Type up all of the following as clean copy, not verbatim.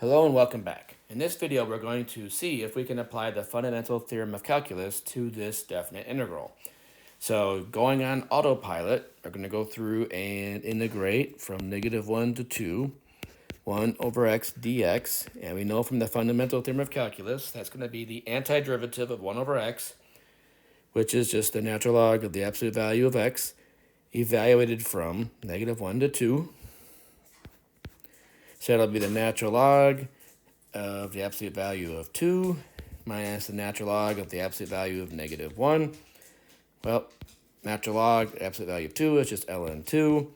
Hello and welcome back. In this video, we're going to see if we can apply the fundamental theorem of calculus to this definite integral. So going on autopilot, we're going to go through and integrate from -1 to 2, 1 over x dx. And we know from the fundamental theorem of calculus, that's going to be the antiderivative of 1 over x, which is just the natural log of the absolute value of x, evaluated from -1 to 2. So that'll be the natural log of the absolute value of 2 minus the natural log of the absolute value of -1. Well, natural log, absolute value of 2 is just ln 2.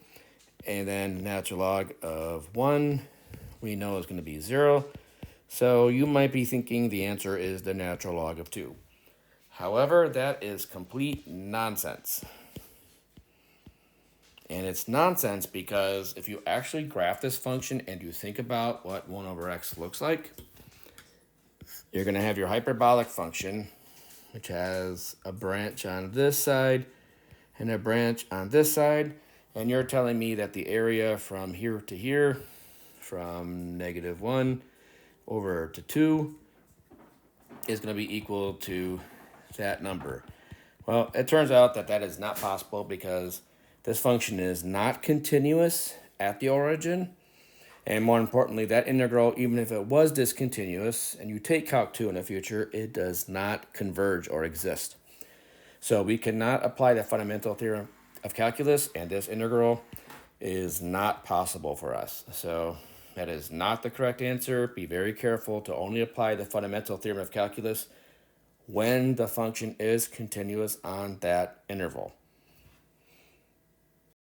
And then natural log of 1, we know is going to be 0. So you might be thinking the answer is the natural log of 2. However, that is complete nonsense. And it's nonsense because if you actually graph this function and you think about what 1 over x looks like, you're going to have your hyperbolic function, which has a branch on this side and a branch on this side. And you're telling me that the area from here to here, from -1 over to 2, is going to be equal to that number. Well, it turns out that that is not possible because this function is not continuous at the origin. And more importantly, that integral, even if it was discontinuous, and you take Calc 2 in the future, it does not converge or exist. So we cannot apply the fundamental theorem of calculus, and this integral is not possible for us. So that is not the correct answer. Be very careful to only apply the fundamental theorem of calculus when the function is continuous on that interval.